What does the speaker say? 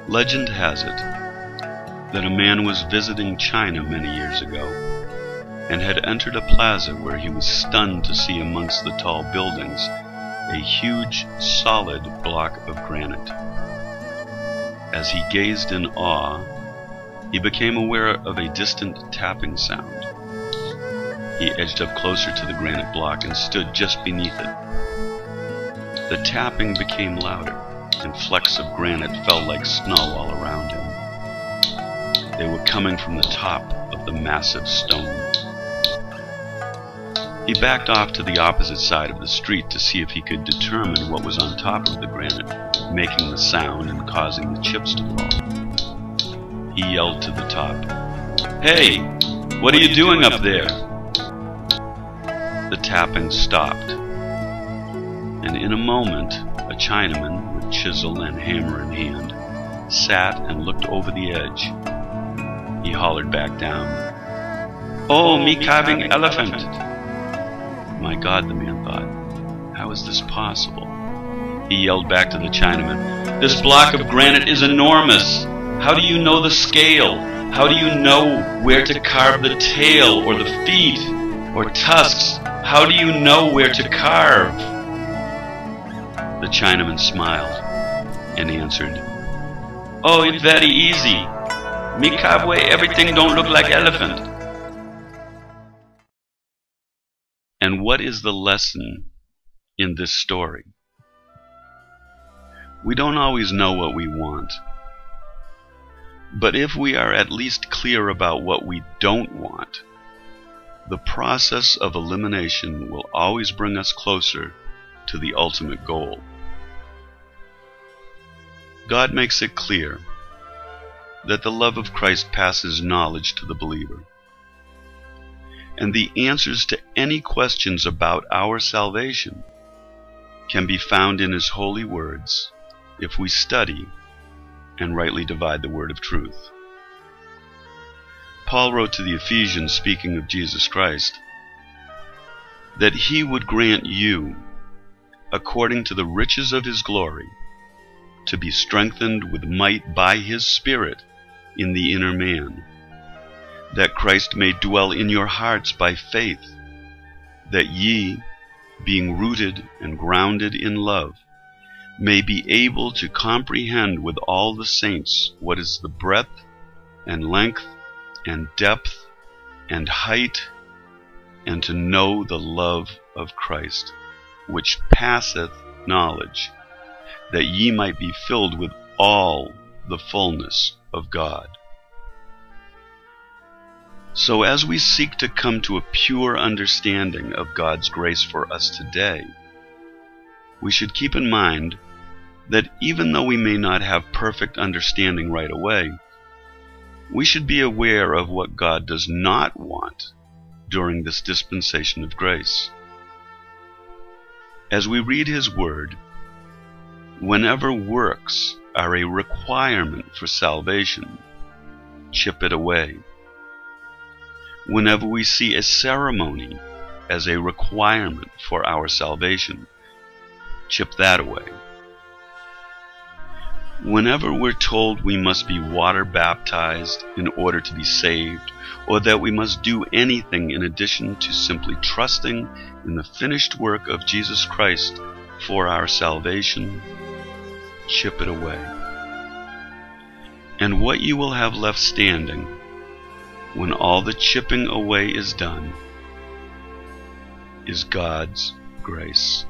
Legend has it that a man was visiting China many years ago and had entered a plaza where he was stunned to see amongst the tall buildings a huge solid block of granite. As he gazed in awe, he became aware of a distant tapping sound. He edged up closer to the granite block and stood just beneath it. The tapping became louder, and flecks of granite fell like snow all around him. They were coming from the top of the massive stone. He backed off to the opposite side of the street to see if he could determine what was on top of the granite, making the sound and causing the chips to fall. He yelled to the top, "Hey, what are you doing up there?" The tapping stopped, and in a moment, a Chinaman with chisel and hammer in hand sat and looked over the edge. He hollered back down, "Oh, me carving elephant!" My God, the man thought, how is this possible? He yelled back to the Chinaman, "This block of granite is enormous. How do you know the scale? How do you know where to carve the tail or the feet or tusks? How do you know where to carve?" The Chinaman smiled and answered, "Oh, it's very easy. Me carve way everything don't look like elephant." And what is the lesson in this story? We don't always know what we want. But if we are at least clear about what we don't want, the process of elimination will always bring us closer to the ultimate goal. God makes it clear that the love of Christ passes knowledge to the believer. And the answers to any questions about our salvation can be found in His holy words if we study and rightly divide the word of truth. Paul wrote to the Ephesians, speaking of Jesus Christ, that He would grant you, according to the riches of His glory, to be strengthened with might by His Spirit in the inner man, that Christ may dwell in your hearts by faith, that ye, being rooted and grounded in love, may be able to comprehend with all the saints what is the breadth and length and depth and height, and to know the love of Christ, which passeth knowledge, that ye might be filled with all the fullness of God. So as we seek to come to a pure understanding of God's grace for us today, we should keep in mind that even though we may not have perfect understanding right away, we should be aware of what God does not want during this dispensation of grace. As we read His Word, whenever works are a requirement for salvation, chip it away. Whenever we see a ceremony as a requirement for our salvation, chip that away. Whenever we're told we must be water baptized in order to be saved, or that we must do anything in addition to simply trusting in the finished work of Jesus Christ for our salvation, chip it away. And what you will have left standing when all the chipping away is done is God's grace.